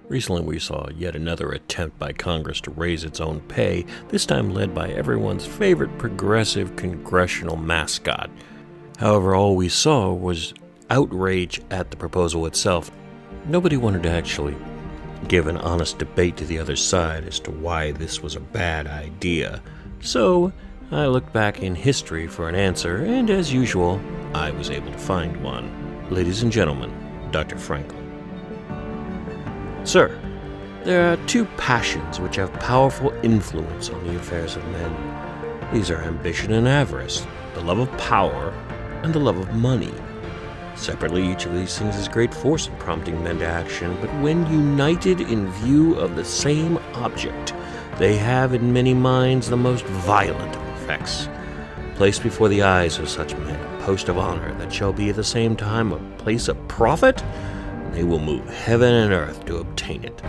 Recently we saw yet another attempt by Congress to raise its own pay, this time led by everyone's favorite progressive congressional mascot. However, all we saw was outrage at the proposal itself. Nobody wanted to actually give an honest debate to the other side as to why this was a bad idea. So I looked back in history for an answer, and as usual, I was able to find one. Ladies and gentlemen, Dr. Franklin. Sir, there are two passions which have powerful influence on the affairs of men. These are ambition and avarice, the love of power, and the love of money. Separately, each of these things is great force in prompting men to action, but when united in view of the same object, they have in many minds the most violent of effects. Placed before the eyes of such men a post of honor that shall be at the same time a place of profit, they will move heaven and earth to obtain it.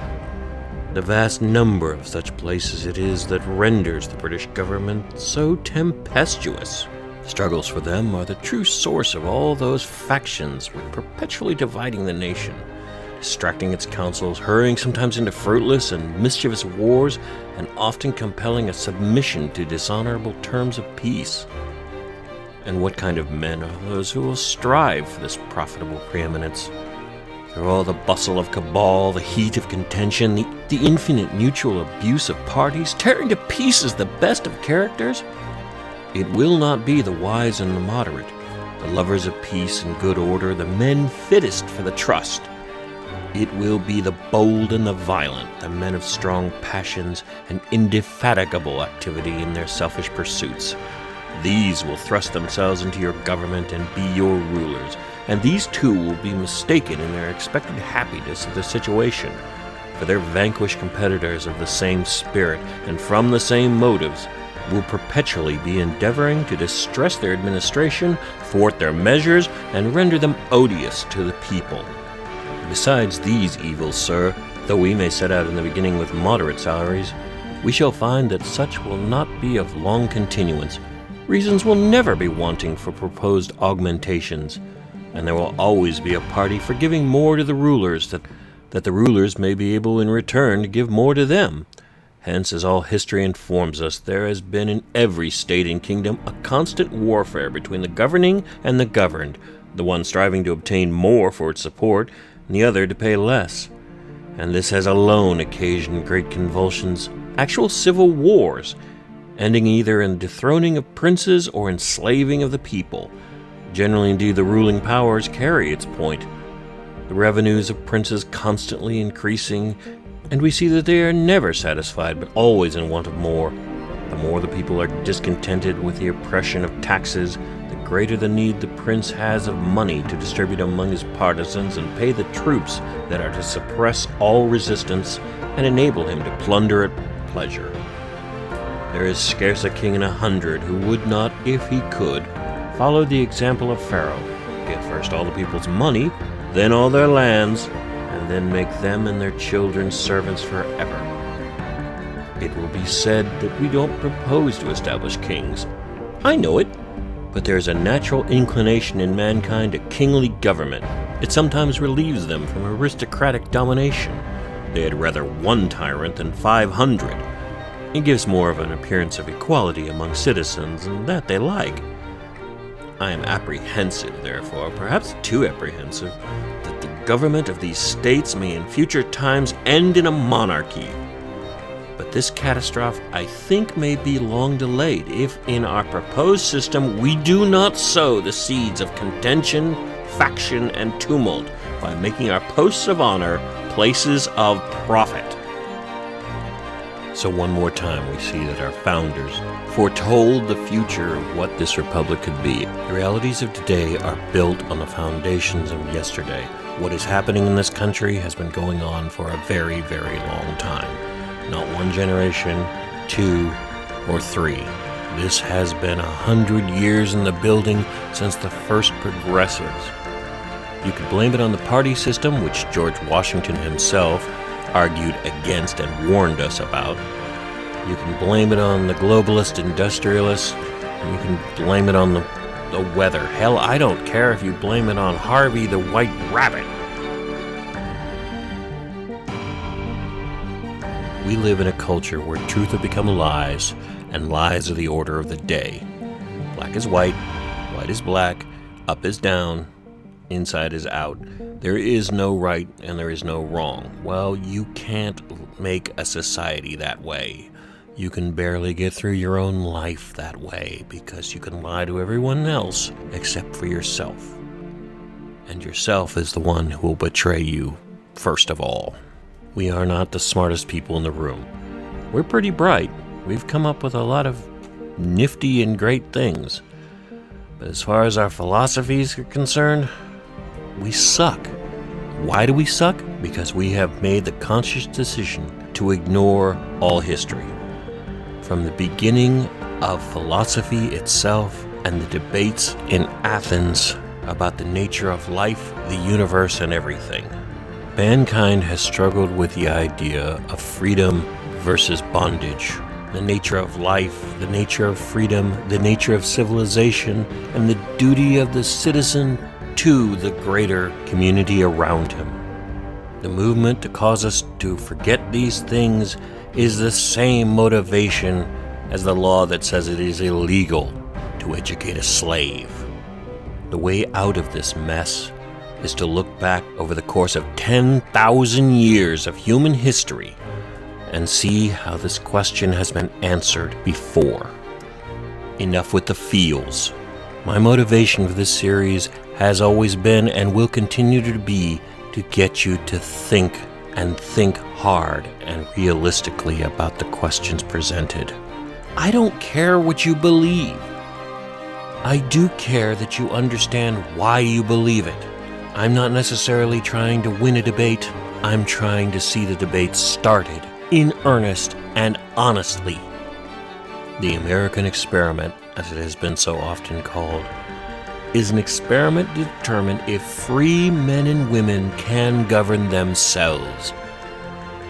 The vast number of such places it is that renders the British government so tempestuous. Struggles for them are the true source of all those factions which perpetually dividing the nation, distracting its councils, hurrying sometimes into fruitless and mischievous wars, and often compelling a submission to dishonorable terms of peace. And what kind of men are those who will strive for this profitable preeminence? Through all the bustle of cabal, the heat of contention, the infinite mutual abuse of parties, tearing to pieces the best of characters, it will not be the wise and the moderate, the lovers of peace and good order, the men fittest for the trust. It will be the bold and the violent, the men of strong passions and indefatigable activity in their selfish pursuits. These will thrust themselves into your government and be your rulers, and these too will be mistaken in their expected happiness of the situation, for their vanquished competitors of the same spirit and from the same motives will perpetually be endeavoring to distress their administration, thwart their measures, and render them odious to the people. Besides these evils, sir, though we may set out in the beginning with moderate salaries, we shall find that such will not be of long continuance. Reasons will never be wanting for proposed augmentations, and there will always be a party for giving more to the rulers, that the rulers may be able in return to give more to them. Hence, as all history informs us, there has been in every state and kingdom a constant warfare between the governing and the governed, the one striving to obtain more for its support, and the other to pay less. And this has alone occasioned great convulsions, actual civil wars, ending either in dethroning of princes or enslaving of the people. Generally, indeed, the ruling powers carry its point, the revenues of princes constantly increasing, and we see that they are never satisfied, but always in want of more. The more the people are discontented with the oppression of taxes, the greater the need the prince has of money to distribute among his partisans and pay the troops that are to suppress all resistance and enable him to plunder at pleasure. There is scarce a king in 100 who would not, if he could, follow the example of Pharaoh, get first all the people's money, then all their lands, and then make them and their children servants forever. It will be said that we don't propose to establish kings. I know it, but there is a natural inclination in mankind to kingly government. It sometimes relieves them from aristocratic domination. They had rather one tyrant than 500. It gives more of an appearance of equality among citizens, and that they like. I am apprehensive, therefore, perhaps too apprehensive, that the government of these states may in future times end in a monarchy. But this catastrophe, I think, may be long delayed if in our proposed system we do not sow the seeds of contention, faction, and tumult by making our posts of honor places of profit. So one more time we see that our founders foretold the future of what this republic could be. The realities of today are built on the foundations of yesterday. What is happening in this country has been going on for a very, very long time. Not one generation, 2, or 3. This has been 100 years in the building since the first progressives. You could blame it on the party system, which George Washington himself argued against and warned us about. You can blame it on the globalist industrialists, and you can blame it on the weather. Hell, I don't care if you blame it on Harvey the White Rabbit. We live in a culture where truth have become lies, and lies are the order of the day. Black is white, white is black, up is down, inside is out. There is no right and there is no wrong. Well, you can't make a society that way. You can barely get through your own life that way because you can lie to everyone else except for yourself. And yourself is the one who will betray you first of all. We are not the smartest people in the room. We're pretty bright. We've come up with a lot of nifty and great things. But as far as our philosophies are concerned, we suck. Why do we suck? Because we have made the conscious decision to ignore all history. From the beginning of philosophy itself and the debates in Athens about the nature of life, the universe, and everything, mankind has struggled with the idea of freedom versus bondage, the nature of life, the nature of freedom, the nature of civilization, and the duty of the citizen to the greater community around him. The movement to cause us to forget these things is the same motivation as the law that says it is illegal to educate a slave. The way out of this mess is to look back over the course of 10,000 years of human history and see how this question has been answered before. Enough with the feels. My motivation for this series has always been and will continue to be to get you to think and think hard and realistically about the questions presented. I don't care what you believe. I do care that you understand why you believe it. I'm not necessarily trying to win a debate. I'm trying to see the debate started in earnest and honestly. The American experiment, as it has been so often called, is an experiment to determine if free men and women can govern themselves.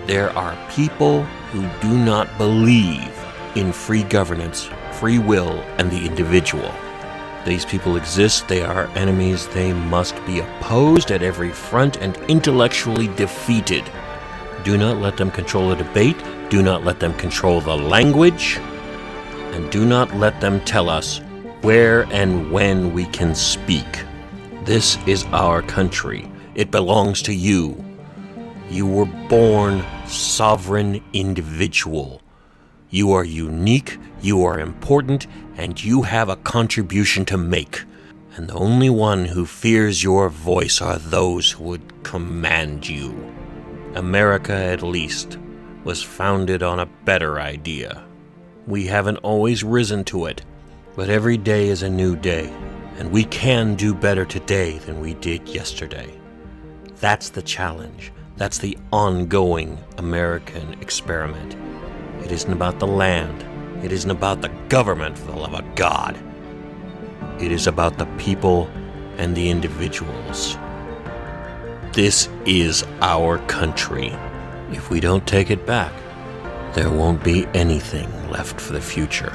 There are people who do not believe in free governance, free will, and the individual. These people exist, they are enemies, they must be opposed at every front and intellectually defeated. Do not let them control the debate, do not let them control the language, and do not let them tell us where and when we can speak. This is our country. It belongs to you. You were born sovereign individual. You are unique, you are important, and you have a contribution to make. And the only one who fears your voice are those who would command you. America, at least, was founded on a better idea. We haven't always risen to it, but every day is a new day, and we can do better today than we did yesterday. That's the challenge. That's the ongoing American experiment. It isn't about the land. It isn't about the government, for the love of God. It is about the people and the individuals. This is our country. If we don't take it back, there won't be anything left for the future.